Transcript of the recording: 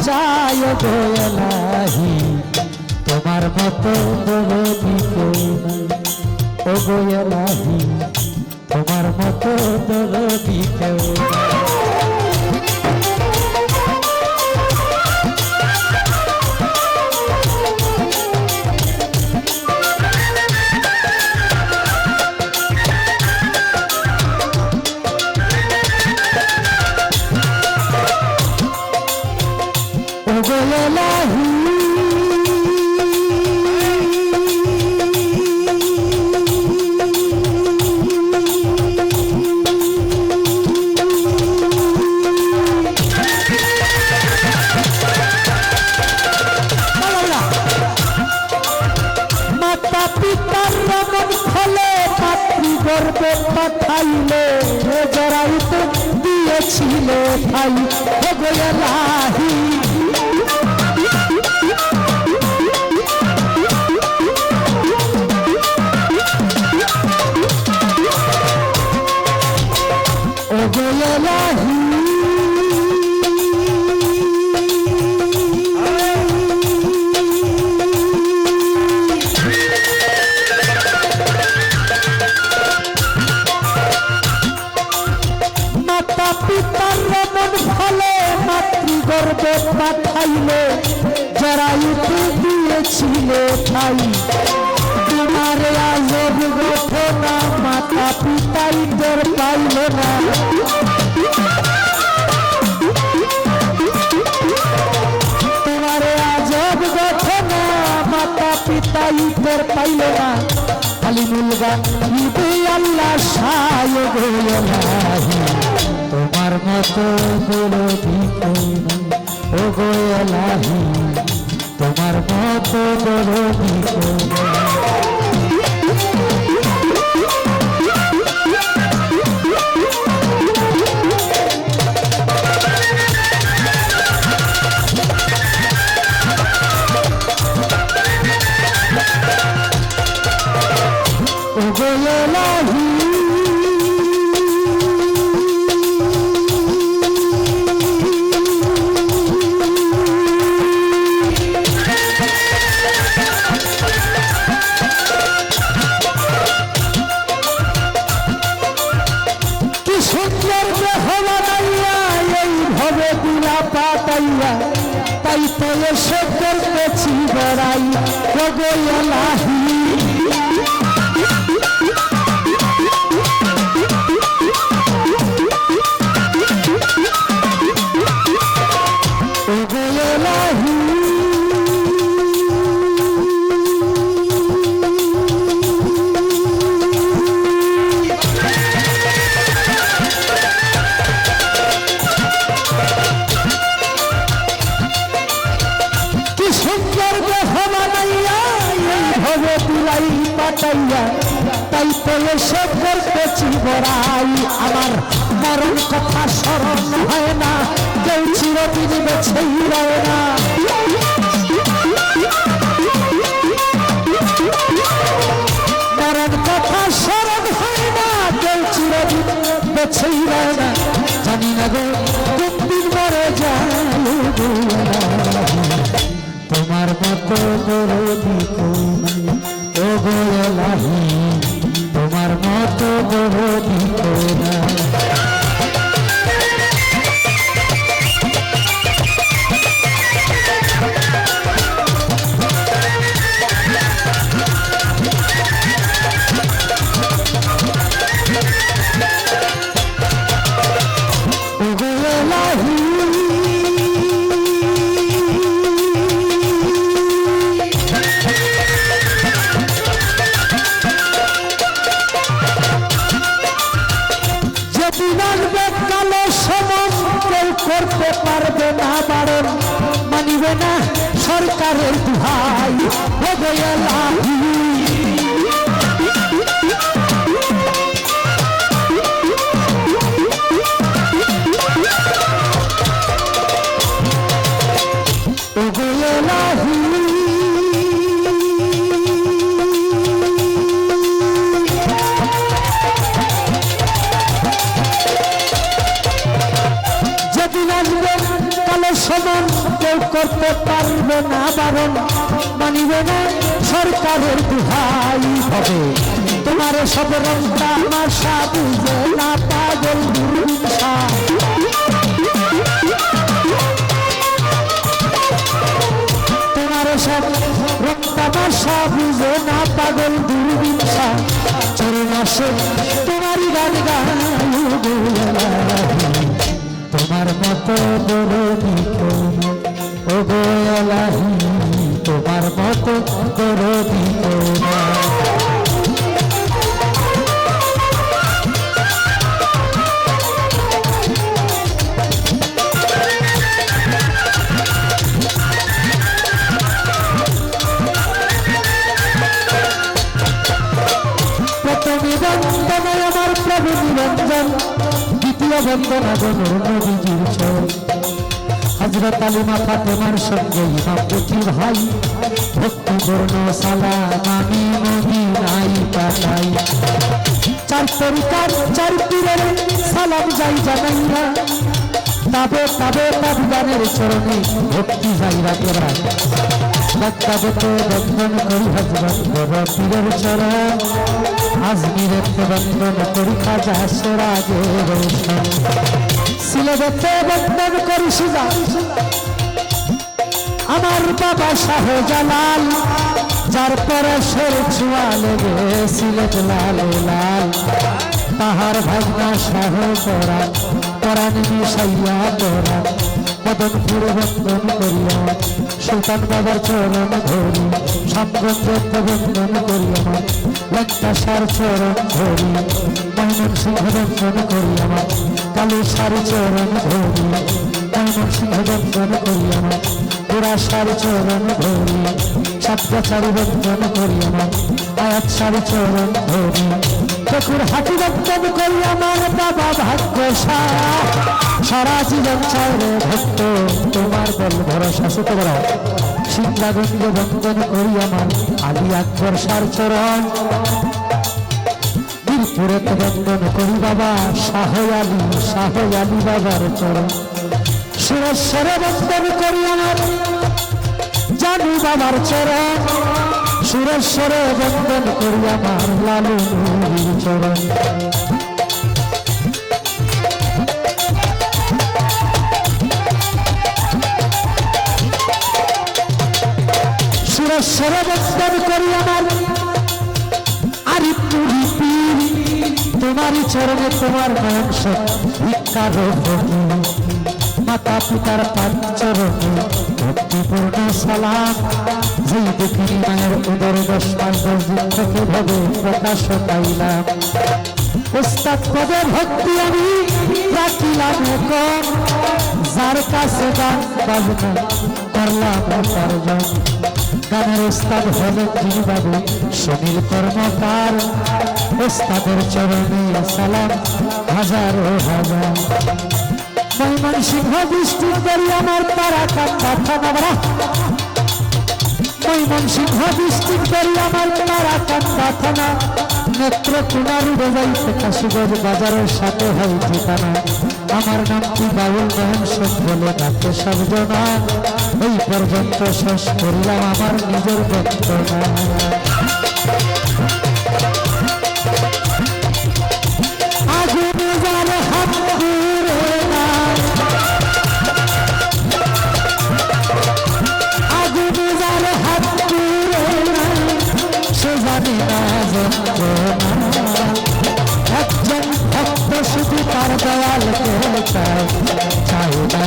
চায় গো এলাহি তোমার মতো দরদি কেউ নাই ও গো এলাহি তোমার মতো দরদি কেউ নাই গর্বে পাঠাইলে জড়াইতে দিয়েছিল ভাই ও গো এলাহি ও গো এলাহি গর্বে পাঠাইলে জড়াইতে দিয়েছিল ঠাই তোমার আজব ঘটনা মাতা পিতাই টের পাইল না তোমার আজব ঘটনা মাতা পিতাই টের পাইল না খালি মুলগা ইদে আল্লাহ সায় গো এলাহি তোমার মতো দরদি কেউ নাই ও গো এলাহি তোমার মতো দরদি কেউ নাই ও গো এলাহি তাই তো এসে করতেছি বড়াই ও গো এলাহি ও গো এলাহি তাই তো এসে করতেছি বড়াই আমার মরণ কথা স্মরণ হয় না কেউ চিরদিন বেছেই রয় না মরণ কথা স্মরণ হয় না কেউ চিরদিন বেছেই রয় না জানি না গো কোন দিন মরে যায় তোমার মতো দরদি কেউ নাই ও গো এলাহি তোমার মতো দরদি কেউ নাই ও গো এলাহি করতে পারবে না বারণ মানিবে না সরকারের দুহাই ও গো এলাহি ও গো এলাহি সমান কেউ করতে পারবে না বারণ, মানিবে না সরকারের দুহাই হবে। তোমার সব রং তামাশা বুঝে না পাগল হিংসা। তোমার সব রং তামাশা বুঝে না পাগল দুর্বিংসা। চরণ আসে তোমারই গান গায় তোমার মতো দরদি ও গো এলাহি, তোমার মতো দরদি প্রথমে বন্দনা আমার প্রভু নিরঞ্জন, দ্বিতীয় বন্দনা গনুর নবীজির চরণ। হযরত আলী মা ফাতেমার সঙ্গে ইমামতি ভাই, ভক্তি বর্ণ সালাম আমি মদিনায় পাঠাই। চার তরিকার চার পীরের সালাম যাই জানাইয়া, তবে তবে তাবগানের চরণে ভক্তি যাই রাতেরা। লক্কাবতে বন্ধন করি হযরত বড় পীরের চরণ, আজমিরের বন্ধন করি খাজা সিরাজে রোশন। সিলেটে বন্ধন করি সুজা আমার বাবা শাহজালাল, যার পরশের ছোঁয়া লেগে সিলেট লাল লাল। তাহার ভাগনা শাহ পরাণ, পরাণ মিশাইয়া পরাণ, মদনপুর বন্ধন করিয়া সুলতান বাবার চরণ ধরি। সামগঞ্জের বন্ধন করিয়া লঙ্কাসার চরণ ধরি। ময়মনসিংহ বন্ধন করিয়া কালীসার চরণ ধরি। ময়মনসিংহ বন্ধন করিয়া পুরাসার চরণ ধরি। সাতগাছারি বন্ধন করিয়া আয়াত সার চরণ ধরি। চকুর হাতি বন্ধন করিয়া আমার বাবা ভাগ্যশা, সারা জীবন চাই রে ভক্ত তোমার বল ভরসা। সুতো বড় শিমলাগঞ্জ বন্ধন করি আমার আলী আকবর সার চরণ। বীরপুরে বন্ধন করি বাবা শাহ আলী বাবার চরণ। সুরেশ্বরে বন্ধন করি আমার জানু বাবার চরণ। সুরেশ্বরে বন্ধন করি আমার লালু নবীর চরণ। সুরেশ্বরে বন্ধন করি আমার আরিফপুরি পীর, তোমারই চরণে তোমার বংশ ভিক্ষার মাতা পিতার পাঁচ চরণে ভক্তিপূর্ণ সালাম। যেই দেখিনি মায়ের উদর 10 মাস 10 দিন থেকে ভাবে প্রকাশ পাইলাম। উস্তাদ পদের ভক্তি আমি রাখিলাম কম, যার কাছে গান বাজনা করলাম উপার্জন। গানের উস্তাদ হলেন যিনি বাবু সুনীল কর্মকার, উস্তাদের চরণে সালাম হাজারো হাজার। ময়মনসিংহ ডিস্ট্রিক্টের আমার তারাকান্দা থানা, ময়মনসিংহ ডিস্ট্রিক্টের আমার তারাকান্দা থানা। নেত্রকোনারু বাজাইতে কাশীগঞ্জ বাজারের সাথে হয় ঠিকানা। আমার নামটি বাউল মহেশ বলে ডাকে সবজনা। এই পর্যন্ত শেষ করলাম আমার নিজের বক্তব্য। আগুনে যার হাত পুরে না, আগুনে যার হাত পুরে না, সে জানে না যন্ত্রণা। একজন ভক্ত শুধু তার দয়ালকে চায়, চায় না